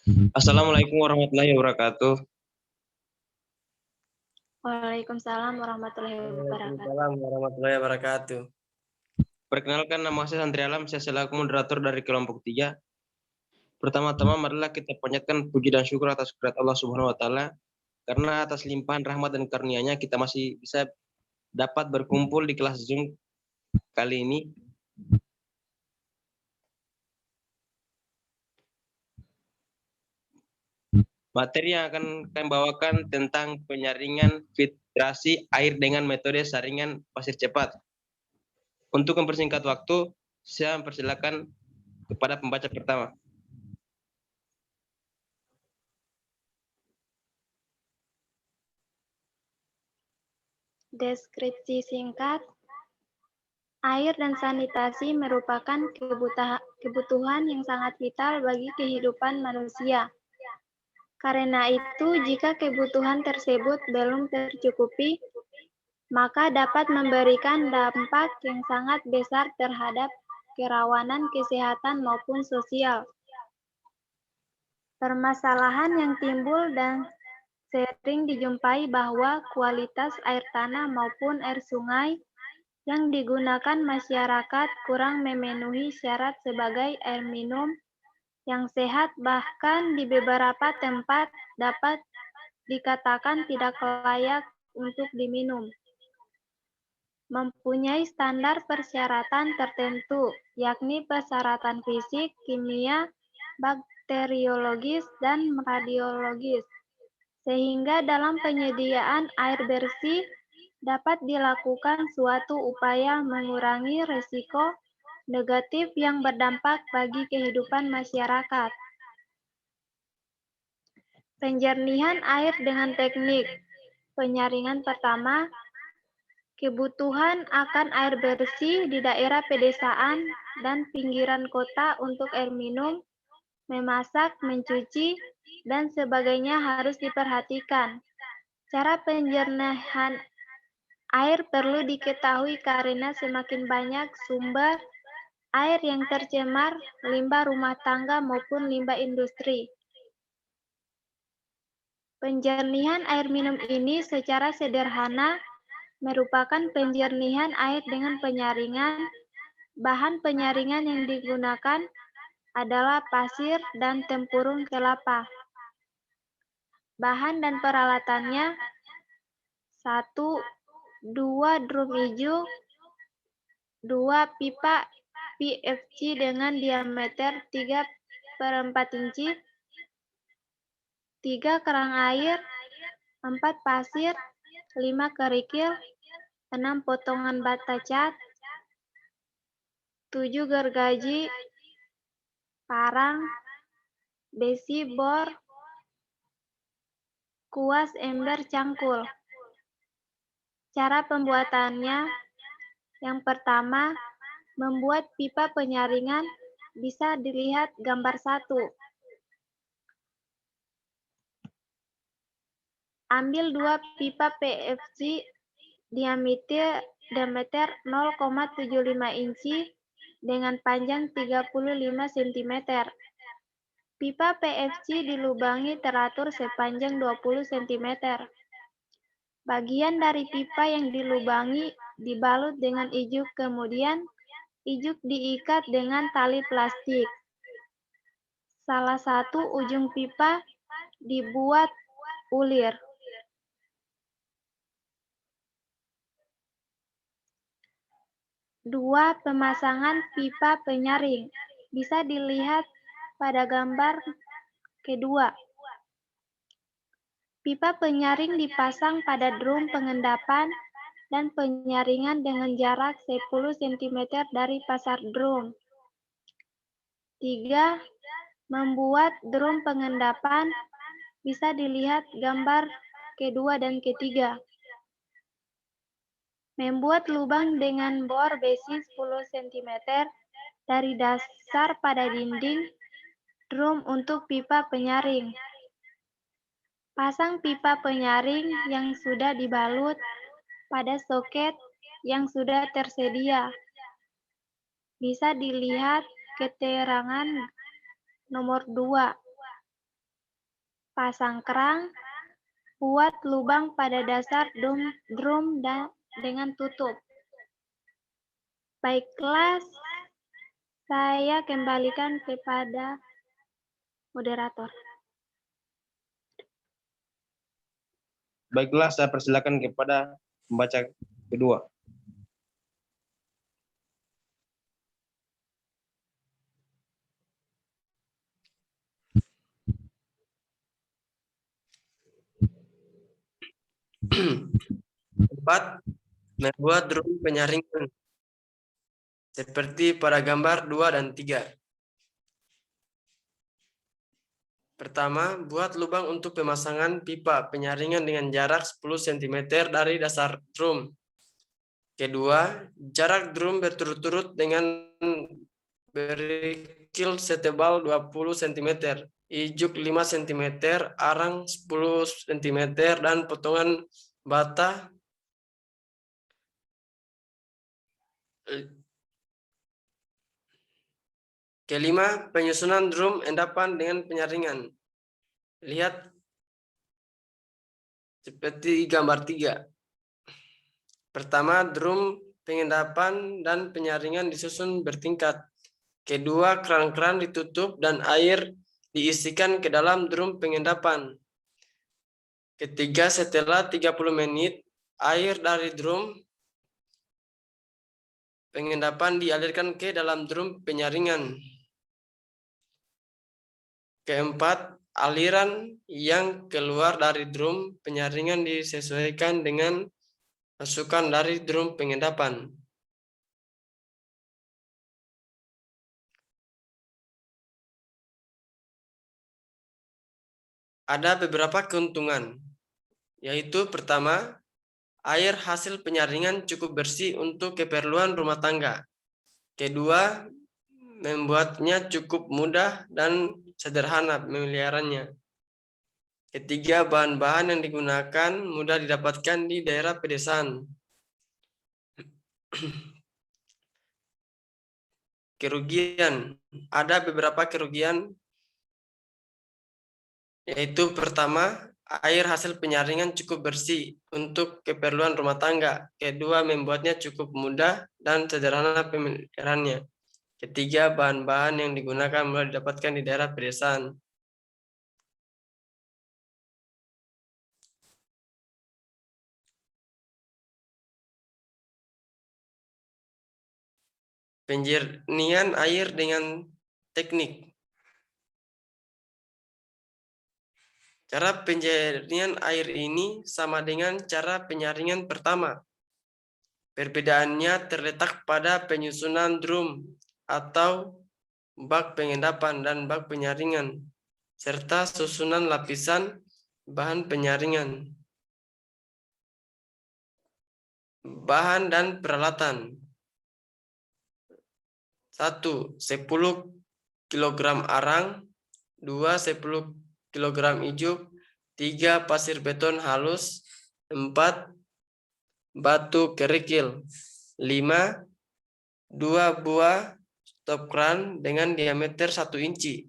Assalamualaikum warahmatullahi wabarakatuh. Waalaikumsalam warahmatullahi wabarakatuh. Waalaikumsalam warahmatullahi wabarakatuh. Perkenalkan, nama saya Santri Alam, saya selaku moderator dari kelompok 3. Pertama-tama marilah kita panjatkan puji dan syukur atas kehadirat Allah Subhanahu wa taala, karena atas limpahan rahmat dan karunia-Nya kita masih bisa dapat berkumpul di kelas Zoom kali ini. Materi yang akan kami bawakan tentang penyaringan filtrasi air dengan metode saringan pasir cepat. Untuk mempersingkat waktu, saya mempersilakan kepada pembaca pertama. Deskripsi singkat. Air dan sanitasi merupakan kebutuhan yang sangat vital bagi kehidupan manusia. Karena itu, jika kebutuhan tersebut belum tercukupi, maka dapat memberikan dampak yang sangat besar terhadap kerawanan kesehatan maupun sosial. Permasalahan yang timbul dan sering dijumpai bahwa kualitas air tanah maupun air sungai yang digunakan masyarakat kurang memenuhi syarat sebagai air minum yang sehat, bahkan di beberapa tempat dapat dikatakan tidak layak untuk diminum. Mempunyai standar persyaratan tertentu, yakni persyaratan fisik, kimia, bakteriologis, dan radiologis, sehingga dalam penyediaan air bersih dapat dilakukan suatu upaya mengurangi risiko negatif yang berdampak bagi kehidupan masyarakat. Penjernihan air dengan teknik penyaringan pertama, kebutuhan akan air bersih di daerah pedesaan dan pinggiran kota untuk air minum, memasak, mencuci, dan sebagainya harus diperhatikan. Cara penjernihan air perlu diketahui karena semakin banyak sumber air yang tercemar, limbah rumah tangga maupun limbah industri. Penjernihan air minum ini secara sederhana merupakan penjernihan air dengan penyaringan. Bahan penyaringan yang digunakan adalah pasir dan tempurung kelapa. Bahan dan peralatannya: 1. 2 drum ijuk, 2 pipa PVC dengan diameter 3/4 inci, 3 kerang air, 4 pasir, 5 kerikil, 6 potongan bata cat, 7 gergaji, parang, besi bor, kuas ember cangkul. Cara pembuatannya: yang pertama, membuat pipa penyaringan, bisa dilihat gambar 1. Ambil 2 pipa PVC diameter 0,75 inci dengan panjang 35 cm. Pipa PVC dilubangi teratur sepanjang 20 cm. Bagian dari pipa yang dilubangi dibalut dengan ijuk, kemudian ijuk diikat dengan tali plastik. Salah satu ujung pipa dibuat ulir. 2. Pemasangan pipa penyaring, bisa dilihat pada gambar kedua. Pipa penyaring dipasang pada drum pengendapan dan penyaringan dengan jarak 10 cm dari pasar drum. 3. Membuat drum pengendapan, bisa dilihat gambar kedua dan ketiga. Membuat lubang dengan bor besi 10 cm dari dasar pada dinding drum untuk pipa penyaring. Pasang pipa penyaring yang sudah dibalut pada soket yang sudah tersedia. Bisa dilihat keterangan nomor 2. pasang kerang, buat lubang pada dasar drum dengan tutup. Baiklah, saya kembalikan kepada moderator. Baiklah, saya persilakan kepada pembaca kedua. Empat, membuat drum penyaringan seperti pada gambar 2 dan 3. Pertama, buat lubang untuk pemasangan pipa penyaringan dengan jarak 10 cm dari dasar drum. Kedua, jarak drum berturut-turut dengan berikil setebal 20 cm, ijuk 5 cm, arang 10 cm, dan potongan bata kelima, penyusunan drum endapan dengan penyaringan. Lihat seperti gambar 3. Pertama, drum pengendapan dan penyaringan disusun bertingkat. Kedua, keran-keran ditutup dan air diisikan ke dalam drum pengendapan. Ketiga, setelah 30 menit, air dari drum pengendapan dialirkan ke dalam drum penyaringan. Keempat, aliran yang keluar dari drum penyaringan disesuaikan dengan masukan dari drum pengendapan. Ada beberapa keuntungan, yaitu pertama, air hasil penyaringan cukup bersih untuk keperluan rumah tangga. Kedua, membuatnya cukup mudah dan sederhana memeliharanya. Ketiga, bahan-bahan yang digunakan mudah didapatkan di daerah pedesaan. Kerugian, ada beberapa kerugian, yaitu pertama, air hasil penyaringan cukup bersih untuk keperluan rumah tangga. Kedua, membuatnya cukup mudah dan sederhana pemeliharaannya. Ketiga, bahan-bahan yang digunakan mudah didapatkan di daerah pedesaan. Penjernihan air dengan teknik. Cara penjernihan air ini sama dengan cara penyaringan pertama. Perbedaannya terletak pada penyusunan drum atau bak pengendapan dan bak penyaringan, serta susunan lapisan bahan penyaringan. Bahan dan peralatan. 1. 10 kg arang. 2. 10 kg ijuk. 3. Pasir beton halus. 4. Batu kerikil. 5. 2 buah stop kran dengan diameter 1 inci.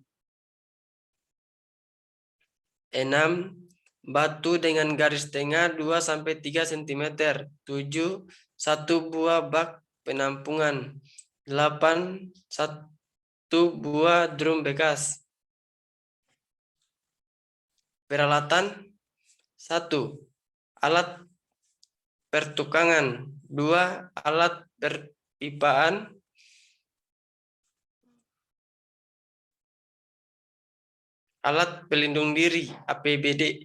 6. Batu dengan garis tengah 2-3 cm. 7. 1 buah bak penampungan. 8. 1 buah drum bekas. Peralatan. 1. Alat pertukangan. 2. Alat perpipaan. Alat pelindung diri APD.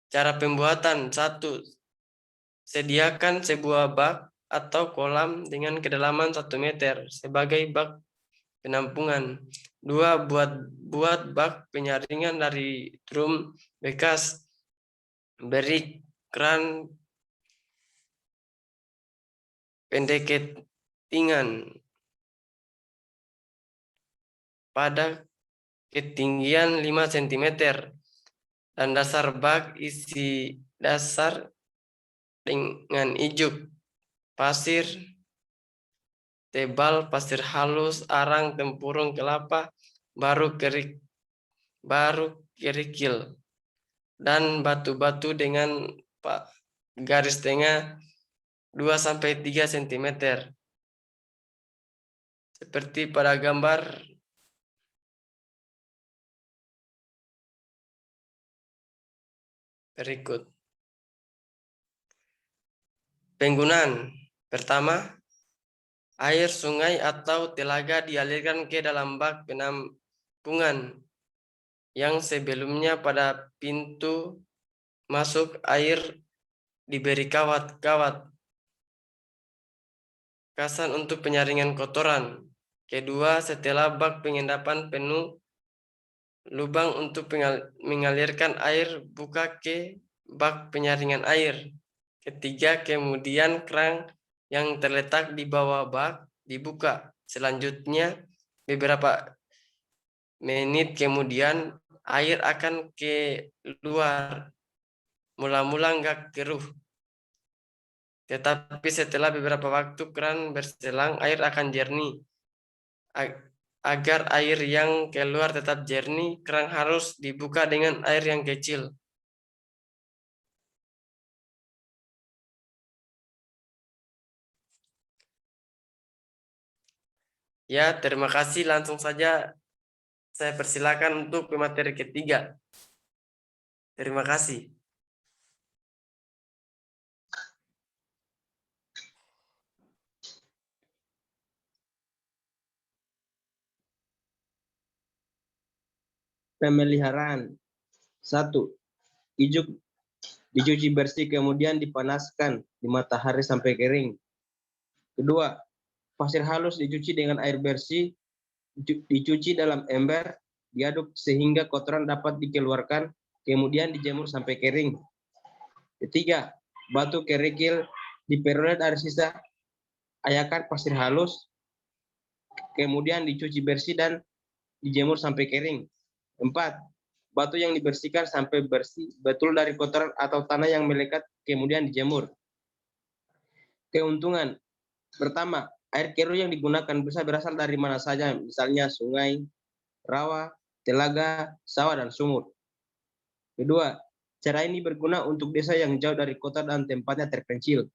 Cara pembuatan. 1. Sediakan sebuah bak atau kolam dengan kedalaman 1 meter sebagai bak penampungan. 2. Buat bak penyaringan dari drum bekas. Beri keran pendeketingan pada ketinggian 5 cm dan dasar bak isi dasar dengan ijuk, pasir tebal, pasir halus, arang, tempurung kelapa, baru baru kerikil, dan batu-batu dengan garis tengah 2-3 cm. Seperti pada gambar berikut. Penggunaan pertama, air sungai atau telaga dialirkan ke dalam bak penampungan yang sebelumnya pada pintu masuk air diberi kawat-kawat kasan untuk penyaringan kotoran. Kedua, setelah bak pengendapan penuh, lubang untuk mengalirkan air buka ke bak penyaringan air. Ketiga, kemudian keran yang terletak di bawah bak dibuka. Selanjutnya, beberapa menit kemudian air akan keluar. Mula-mula enggak keruh. Tetapi setelah beberapa waktu keran berselang, air akan jernih. Agar air yang keluar tetap jernih, keran harus dibuka dengan air yang kecil. Ya, terima kasih. Langsung saja saya persilakan untuk pemateri ketiga. Terima kasih. Pemeliharaan. 1. Ijuk dicuci bersih kemudian dipanaskan di matahari sampai kering. Kedua, pasir halus dicuci dengan air bersih, dicuci dalam ember, diaduk sehingga kotoran dapat dikeluarkan, kemudian dijemur sampai kering. Ketiga, batu kerikil diperoleh dari sisa ayakan pasir halus, kemudian dicuci bersih dan dijemur sampai kering. 4. Batu yang dibersihkan sampai bersih betul dari kotoran atau tanah yang melekat, kemudian dijemur. Keuntungan. Pertama, air keruh yang digunakan bisa berasal dari mana saja, misalnya sungai, rawa, telaga, sawah, dan sumur. Kedua, cara ini berguna untuk desa yang jauh dari kota dan tempatnya terpencil.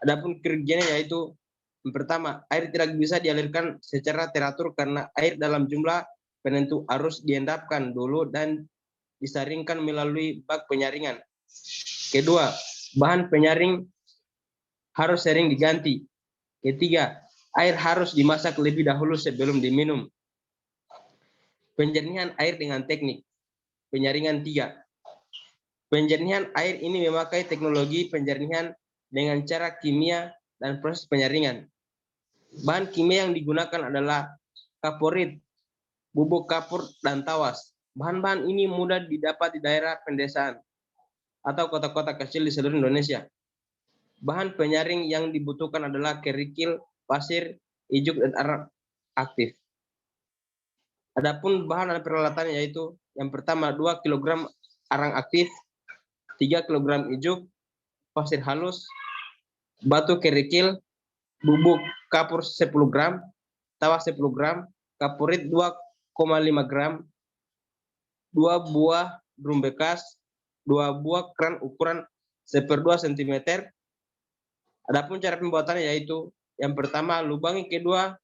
Adapun kerugiannya yaitu, yang pertama, air tidak bisa dialirkan secara teratur karena air dalam jumlah penentu harus diendapkan dulu dan disaringkan melalui bak penyaringan. Kedua, bahan penyaring harus sering diganti. Ketiga, air harus dimasak lebih dahulu sebelum diminum. Penjernihan air dengan teknik. Penyaringan 3. Penjernihan air ini memakai teknologi penjernihan dengan cara kimia dan proses penyaringan. Bahan kimia yang digunakan adalah kaporit, bubuk kapur, dan tawas. Bahan-bahan ini mudah didapat di daerah pedesaan atau kota-kota kecil di seluruh Indonesia. Bahan penyaring yang dibutuhkan adalah kerikil, pasir, ijuk, dan arang aktif. Adapun bahan dan peralatan yaitu yang pertama 2 kg arang aktif, 3 kg ijuk, pasir halus, batu kerikil, bubuk kapur 10 gram, tawas 10 gram, kapurit 2,5 gram, 2 buah drum bekas, 2 buah keran ukuran 1/2 cm. Adapun cara pembuatannya yaitu yang pertama, lubangi kedua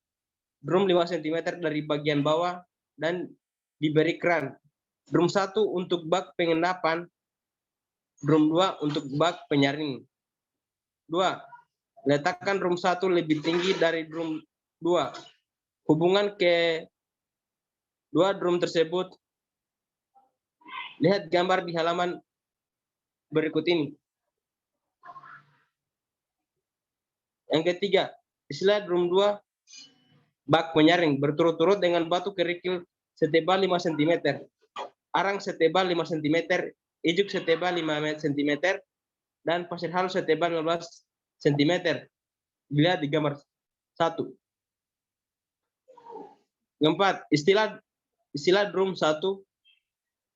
drum 5 cm dari bagian bawah dan diberi keran. Drum 1 untuk bak pengendapan, drum 2 untuk bak penyaring. 2. Letakkan drum 1 lebih tinggi dari drum 2. Hubungan ke 2 drum tersebut. Lihat gambar di halaman berikut ini. Yang ketiga, istilah drum 2 bak penyaring berturut-turut dengan batu kerikil setebal 5 cm, arang setebal 5 cm, ijuk setebal 5 cm, dan pasir halus setebal 15 cm. Dilihat di gambar 1. Keempat, istilah drum 1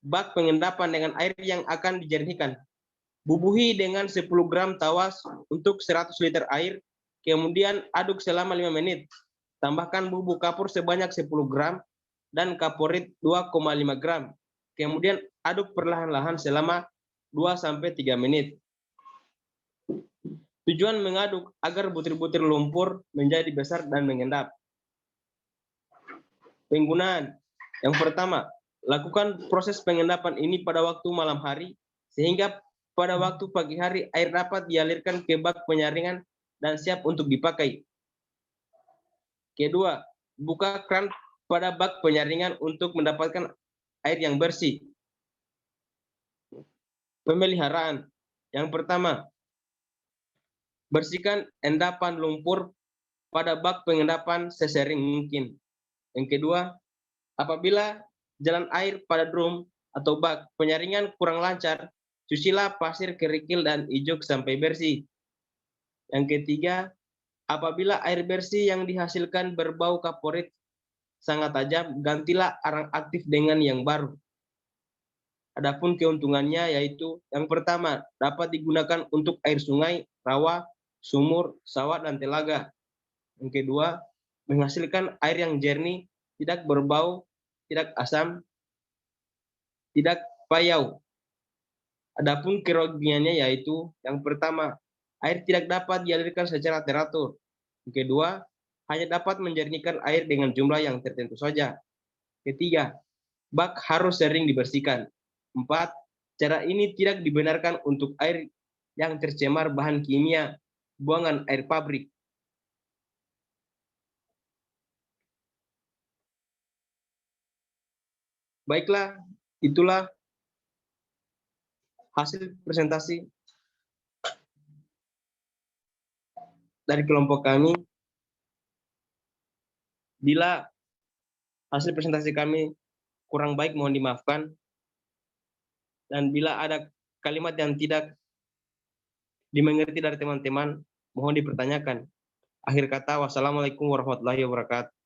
bak pengendapan dengan air yang akan dijernihkan. Bubuhi dengan 10 gram tawas untuk 100 liter air, kemudian aduk selama 5 menit. Tambahkan bubuk kapur sebanyak 10 gram, dan kaporit 2,5 gram. Kemudian aduk perlahan-lahan selama 2-3 menit. Tujuan mengaduk agar butir-butir lumpur menjadi besar dan mengendap. Penggunaan. Yang pertama, lakukan proses pengendapan ini pada waktu malam hari, sehingga pada waktu pagi hari air dapat dialirkan ke bak penyaringan dan siap untuk dipakai. Kedua, buka keran pada bak penyaringan untuk mendapatkan air yang bersih. Pemeliharaan. Yang pertama, bersihkan endapan lumpur pada bak pengendapan sesering mungkin. Yang kedua, apabila jalan air pada drum atau bak penyaringan kurang lancar, cucilah pasir kerikil dan ijuk sampai bersih. Yang ketiga, apabila air bersih yang dihasilkan berbau kaporit sangat tajam, gantilah arang aktif dengan yang baru. Adapun keuntungannya yaitu yang pertama, dapat digunakan untuk air sungai, rawa, sumur, sawah, dan telaga. Yang kedua, menghasilkan air yang jernih, tidak berbau, tidak asam, tidak payau. Adapun kerugiannya yaitu yang pertama, air tidak dapat dialirkan secara teratur. Yang kedua, hanya dapat menjernihkan air dengan jumlah yang tertentu saja. Ketiga, bak harus sering dibersihkan. 4, cara ini tidak dibenarkan untuk air yang tercemar bahan kimia, buangan air pabrik. Baiklah, itulah hasil presentasi dari kelompok kami. Bila hasil presentasi kami kurang baik, mohon dimaafkan. Dan bila ada kalimat yang tidak dimengerti dari teman-teman, mohon dipertanyakan. Akhir kata, wassalamualaikum warahmatullahi wabarakatuh.